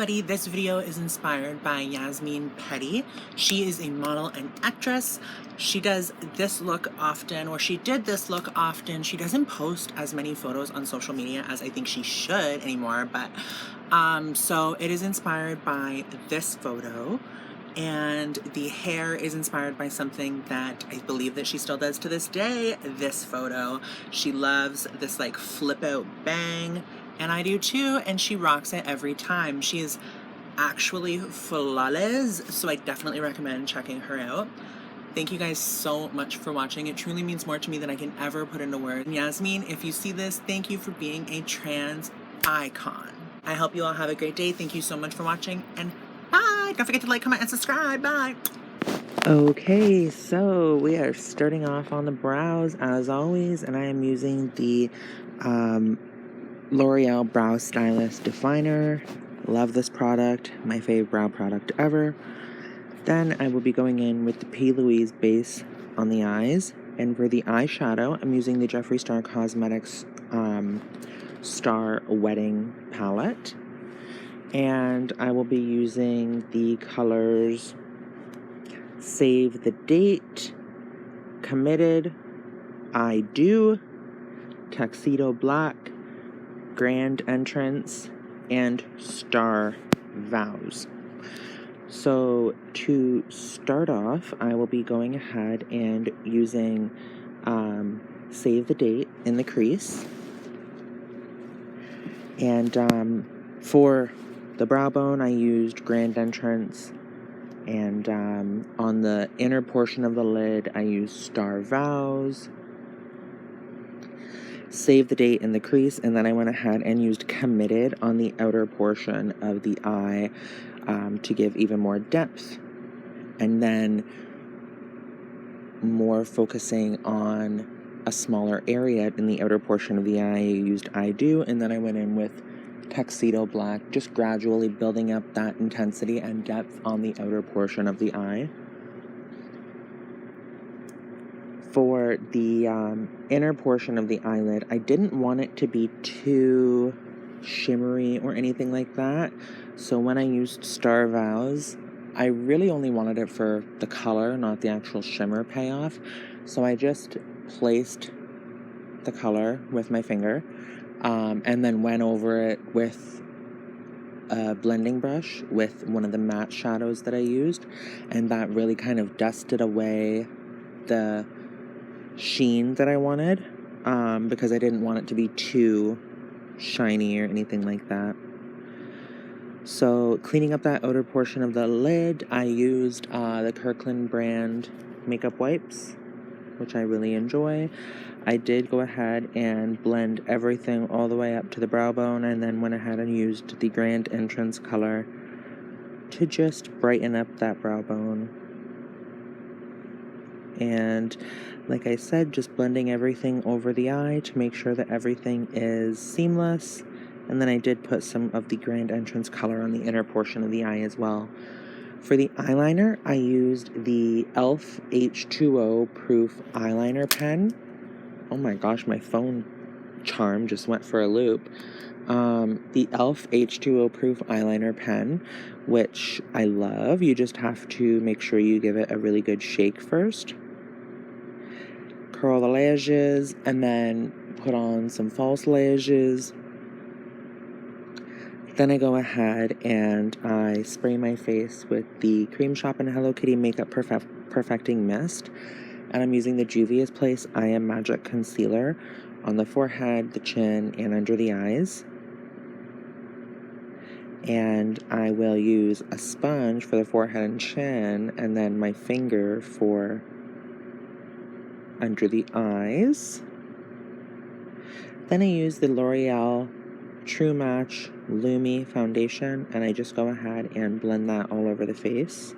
everybody, this video is inspired by Yasmine Petty. She is a model and actress. She does this look often, or she did this look often. She doesn't post as many photos on social media as I think she should anymore, but so it is inspired by this photo, and the hair is inspired by something that I believe that she still does to this day, this photo. She loves this like flip out bang, and I do too, and she rocks it every time. She is actually flawless, so I definitely recommend checking her out. Thank you guys so much for watching. It truly means more to me than I can ever put into words. Yasmine, if you see this, thank you for being a trans icon. I hope you all have a great day. Thank you so much for watching, and bye! Don't forget to like, comment, and subscribe. Bye! Okay, so we are starting off on the brows as always, and I am using the L'Oreal Brow Stylist Definer. Love this product, my favorite brow product ever. Then I will be going in with the Louise Base on the eyes, and for the eyeshadow, I'm using the Jeffree Star Cosmetics Star Wedding palette, and I will be using the colors Save the Date, Committed, I Do, Tuxedo Black, Grand Entrance, and Star Vows. So to start off, I will be going ahead and using Save the Date in the crease. And for the brow bone, I used Grand Entrance. And on the inner portion of the lid, I used Star Vows, Save the Date in the crease, and then I went ahead and used Committed on the outer portion of the eye to give even more depth. And then more focusing on a smaller area in the outer portion of the eye, I used I Do, and then I went in with Tuxedo Black, just gradually building up that intensity and depth on the outer portion of the eye. For the inner portion of the eyelid, I didn't want it to be too shimmery or anything like that, so when I used Star Vows, I really only wanted it for the color, not the actual shimmer payoff, so I just placed the color with my finger, and then went over it with a blending brush with one of the matte shadows that I used, and that really kind of dusted away the sheen that I wanted, because I didn't want it to be too shiny or anything like that. So cleaning up that outer portion of the lid, I used the Kirkland brand makeup wipes, which I really enjoy. I did go ahead and blend everything all the way up to the brow bone, and then went ahead and used the Grand Entrance color to just brighten up that brow bone. And like I said, just blending everything over the eye to make sure that everything is seamless. And then I did put some of the Grand Entrance color on the inner portion of the eye as well. For the eyeliner, I used the e.l.f. H2O Proof Eyeliner Pen. Oh my gosh, my phone charm just went for a loop. The e.l.f. H2O Proof Eyeliner Pen, which I love. You just have to make sure you give it a really good shake first. Curl the lashes, and then put on some false lashes. Then I go ahead and I spray my face with the Creme Shop and Hello Kitty Makeup Perfecting Mist. And I'm using the Juvia's Place I Am Magic Concealer on the forehead, the chin, and under the eyes. And I will use a sponge for the forehead and chin, and then my finger for under the eyes. Then I use the L'Oreal True Match Lumi foundation, and I just go ahead and blend that all over the face.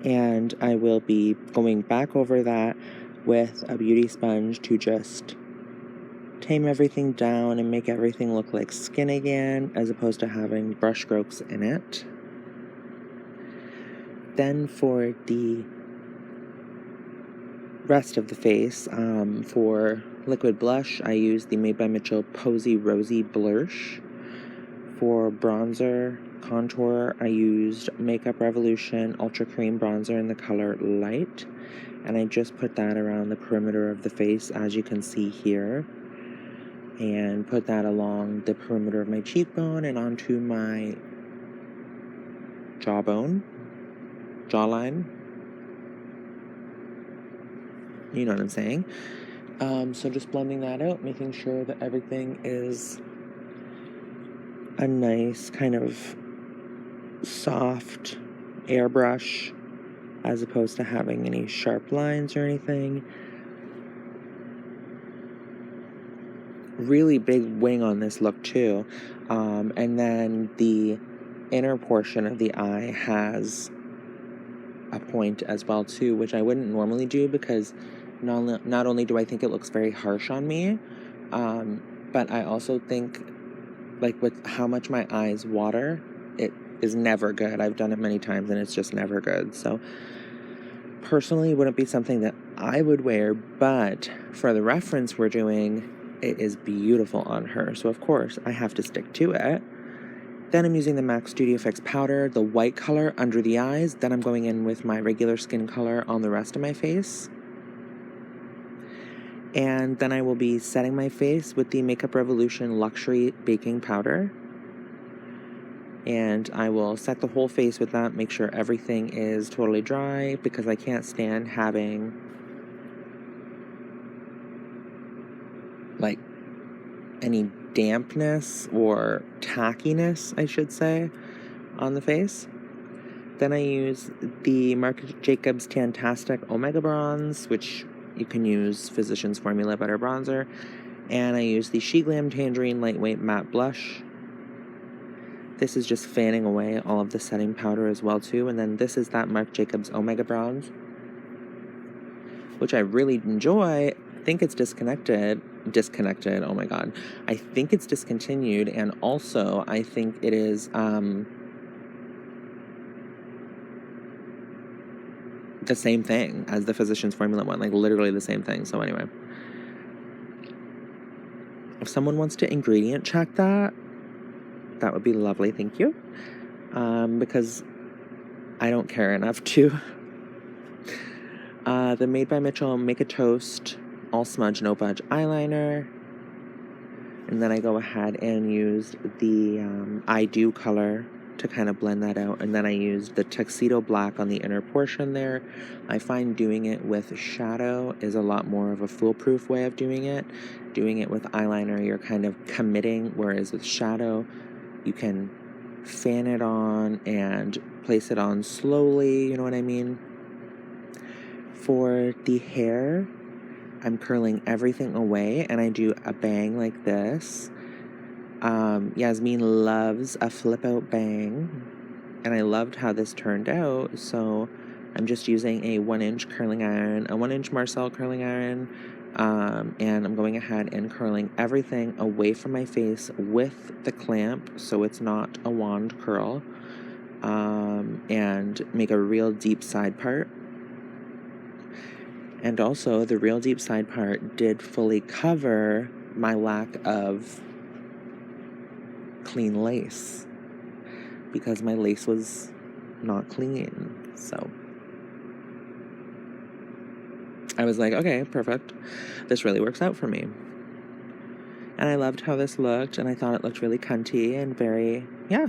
And I will be going back over that with a beauty sponge to just tame everything down and make everything look like skin again, as opposed to having brush strokes in it. Then for the rest of the face, for liquid blush, I use the Made by Mitchell Posey Rosey Blursh. For bronzer, contour, I used Makeup Revolution Ultra Cream Bronzer in the color Light. And I just put that around the perimeter of the face, as you can see here. And put that along the perimeter of my cheekbone and onto my jawline. You know what I'm saying? So just blending that out, making sure that everything is a nice kind of soft airbrush as opposed to having any sharp lines or anything. Really big wing on this look too. And then the inner portion of the eye has a point as well too, which I wouldn't normally do because not only do I think it looks very harsh on me, but I also think, like, with how much my eyes water, it is never good. I've done it many times and it's just never good. So personally, it wouldn't be something that I would wear, but for the reference we're doing, it is beautiful on her. So of course I have to stick to it. Then I'm using the MAC Studio Fix powder, the white color under the eyes. Then I'm going in with my regular skin color on the rest of my face. And then I will be setting my face with the Makeup Revolution Luxury Baking Powder. And I will set the whole face with that, make sure everything is totally dry, because I can't stand having, like, any dampness or tackiness, I should say, on the face. Then I use the Marc Jacobs Tan-tastic Omega Bronze, which you can use Physicians Formula Butter Bronzer. And I use the Sheglam Tangerine Lightweight Matte Blush. This is just fanning away all of the setting powder as well too. And then this is that Marc Jacobs Omega Bronze, which I really enjoy. I think it's disconnected, oh my god. I think it's discontinued, and also I think it is the same thing as the Physicians Formula one, like literally the same thing. So anyway, if someone wants to ingredient check that would be lovely, thank you. Because I don't care enough to. The Made by Mitchell Make a Toast All Smudge No Budge eyeliner. And then I go ahead and use the I Do color to kind of blend that out. And then I use the Tuxedo Black on the inner portion there. I find doing it with shadow is a lot more of a foolproof way of doing it. Doing it with eyeliner, you're kind of committing, whereas with shadow, you can fan it on and place it on slowly, you know what I mean? For the hair, I'm curling everything away, and I do a bang like this. Yasmine loves a flip out bang, and I loved how this turned out, so I'm just using a 1-inch curling iron, a 1-inch Marcel curling iron, and I'm going ahead and curling everything away from my face with the clamp, so it's not a wand curl, and make a real deep side part. And also, the real deep side part did fully cover my lack of clean lace, because my lace was not clean. So I was like, okay, perfect. This really works out for me. And I loved how this looked, and I thought it looked really cunty and very, yeah.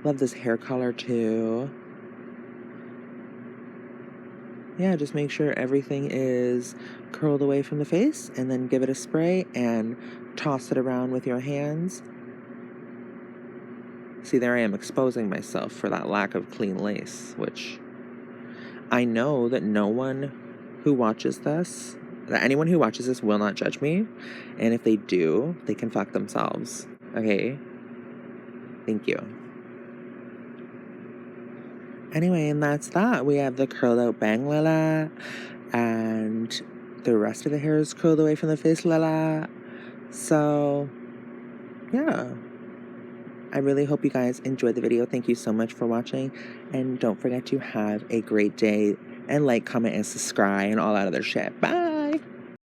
Love this hair color too. Yeah, just make sure everything is curled away from the face, and then give it a spray and toss it around with your hands. See, there I am exposing myself for that lack of clean lace, which I know that no one who watches this, that anyone who watches this will not judge me. And if they do, they can fuck themselves. Okay? Thank you. Anyway, and that's that. We have the curled out bang lala, and the rest of the hair is curled away from the face lala. So, yeah. I really hope you guys enjoyed the video. Thank you so much for watching, and don't forget to have a great day, and like, comment, and subscribe, and all that other shit. Bye!